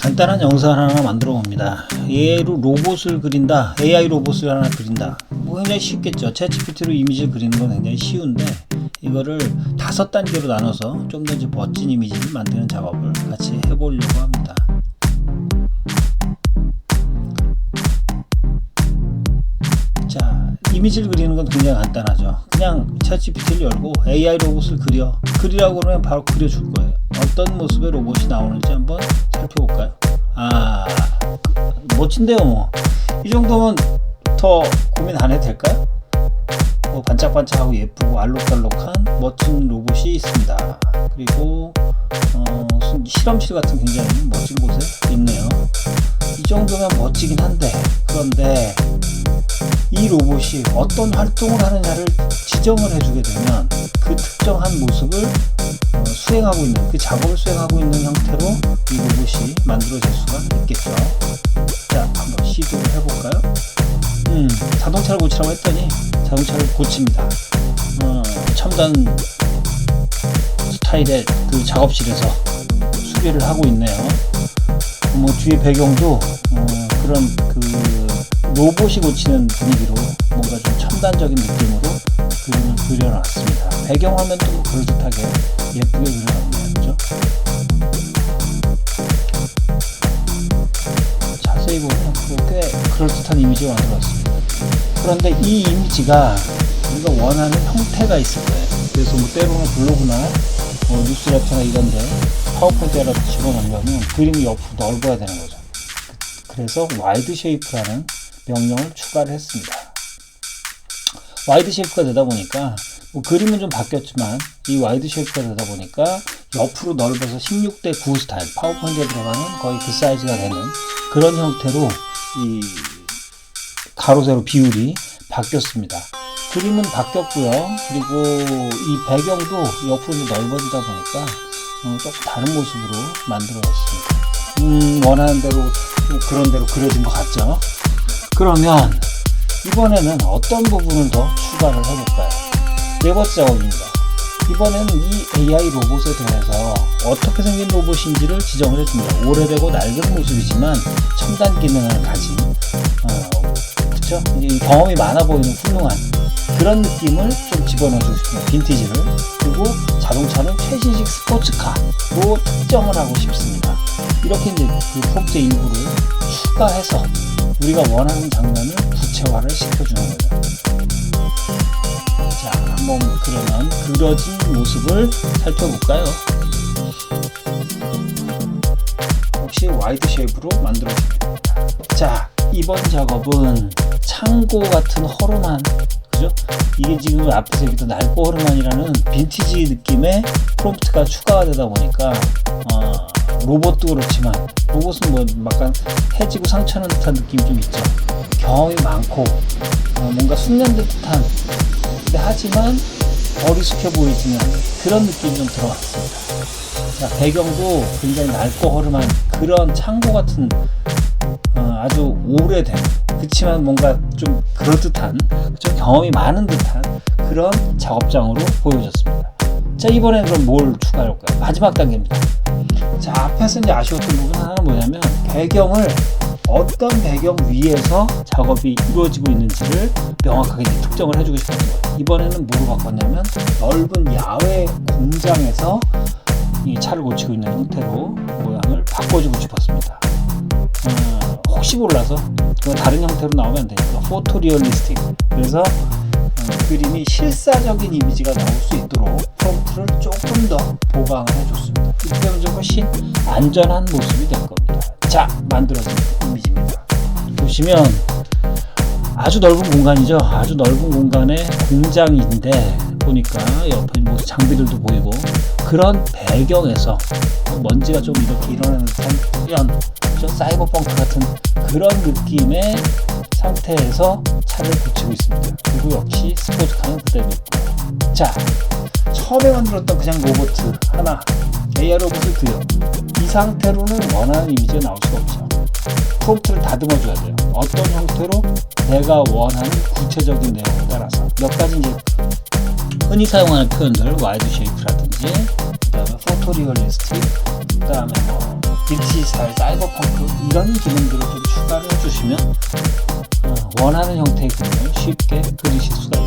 간단한 영상을 하나 만들어 봅니다. 얘로 로봇을 그린다, AI 로봇을 하나 그린다. 뭐 굉장히 쉽겠죠. 챗GPT로 이미지를 그리는 건 굉장히 쉬운데 이거를 5단계로 나눠서 좀 더 멋진 이미지를 만드는 작업을 같이 해보려고 합니다. 자, 이미지를 그리는 건 굉장히 간단하죠. 그냥 챗GPT를 열고 AI 로봇을 그리라고 그러면 바로 그려줄 거예요. 어떤 모습의 로봇이 나오는지 한번 살펴볼까요? 멋진데요. 뭐 이 정도면 더 고민 안 해도 될까요? 반짝반짝하고 예쁘고 알록달록한 멋진 로봇이 있습니다. 그리고 무슨 실험실 같은 굉장히 멋진 곳에 있네요. 이 정도면 멋지긴 한데, 그런데 이 로봇이 어떤 활동을 하느냐를 지정을 해주게 되면 그 특정한 모습을 수행하고 있는, 그 작업을 수행하고 있는 형태로 이 로봇이 만들어질 수가 있겠죠. 자, 한번 시도를 해볼까요? 자동차를 고치라고 했더니 자동차를 고칩니다. 첨단 스타일의 그 작업실에서 수리를 하고 있네요. 뭐 뒤에 배경도 그런 그 로봇이 고치는 분위기로 뭔가 좀 첨단적인 느낌으로 그림을 그려놨습니다. 배경화면도 뭐 그럴듯하게 예쁘게 그려놨네요. 그죠? 자세히 보면 꽤 그럴듯한 이미지가 만들어졌습니다. 그런데 이 이미지가 우리가 원하는 형태가 있을 거예요. 그래서 뭐 때로는 블로그나 뉴스레터나 이런데 파워포인트라도 집어넣으려면 그림이 옆으로 넓어야 되는 거죠. 그래서 와이드 쉐이프라는 명령을 추가를 했습니다. 와이드 쉐이프가 되다 보니까 뭐 그림은 좀 바뀌었지만 이 와이드 쉐이프가 되다 보니까 옆으로 넓어서 16:9 스타일, 파워포인트에 들어가는 거의 그 사이즈가 되는 그런 형태로 이 가로 세로 비율이 바뀌었습니다. 그림은 바뀌었고요. 그리고 이 배경도 옆으로 넓어지다 보니까 조금 다른 모습으로 만들어졌습니다. 원하는 대로 그런 대로 그려진 것 같죠? 그러면 이번에는 어떤 부분을 더 추가를 해볼까요? 네 번째 작업입니다. 이번에는 이 AI 로봇에 대해서 어떻게 생긴 로봇인지를 지정을 해줍니다. 오래되고 낡은 모습이지만 첨단 기능을 가진 그쵸? 경험이 많아 보이는 훌륭한 그런 느낌을 좀 집어넣어주고 싶습니다. 빈티지를. 그리고 자동차는 최신식 스포츠카로 특정을 하고 싶습니다. 이렇게 이제 그 프롬프트 일부를 추가해서 우리가 원하는 장면을 구체화를 시켜주는 거죠. 자, 한번 그러면 그려진 모습을 살펴볼까요? 역시 와이드 쉐이프로 만들어줍니다. 자, 이번 작업은 창고 같은 허름한, 그죠? 이게 지금 앞에서 여기도 낡고 허름한이라는 빈티지 느낌의 프롬프트가 추가가 되다 보니까 로봇도 그렇지만 로봇은 뭐 약간 해지고 상처는 듯한 느낌이 좀 있죠. 경험이 많고 뭔가 숙련된 듯한, 근데 하지만 어리숙해 보이지는 그런 느낌이 좀 들어왔습니다. 자, 배경도 굉장히 낡고 허름한 그런 창고 같은 아주 오래된, 그렇지만 뭔가 좀 그럴듯한, 좀 경험이 많은 듯한 그런 작업장으로 보여졌습니다. 자, 이번엔 그럼 뭘 추가할까요? 마지막 단계입니다. 자, 앞에서 이제 아쉬웠던 부분 하나는 뭐냐면 배경을 어떤 배경 위에서 작업이 이루어지고 있는지를 명확하게 특정을 해주고 싶었던 거예요. 이번에는 뭐로 바꿨냐면 넓은 야외 공장에서 이 차를 고치고 있는 형태로 모양을 바꿔주고 싶었습니다. 혹시 몰라서 다른 형태로 나오면 안 되니까 포토리얼리스틱, 그래서 그림이 실사적인 이미지가 나올 수 있도록 프롬프트를 조금 더 보강을 해줬습니다. 이렇게 하면 좀 훨씬 안전한 모습이 될 겁니다. 자, 만들어진 이미지입니다. 보시면 아주 넓은 공간이죠. 아주 넓은 공간에 공장인데 보니까 옆에 뭐 장비들도 보이고 그런 배경에서 먼지가 좀 이렇게 일어나는 듯한 사이버펑크 같은 그런 느낌의 상태에서 차를 고치고 있습니다. 그리고 역시 스포츠카는 그대로 있고요. 자, 처음에 만들었던 그냥 로봇 하나, AI 로봇을 그려. 이 상태로는 원하는 이미지가 나올 수가 없죠. 프롬프트를 다듬어줘야 돼요. 어떤 형태로 내가 원하는 구체적인 내용에 따라서 몇 가지 이제 흔히 사용하는 표현들, 와이드 쉐이프라든지, 그 다음에 포토리얼리스틱, 그 다음에 뭐 빛이 잘 사이버펑크 이런 기능들을 좀 추가를 해주시면 원하는 형태의 그림을 쉽게 그리실 수가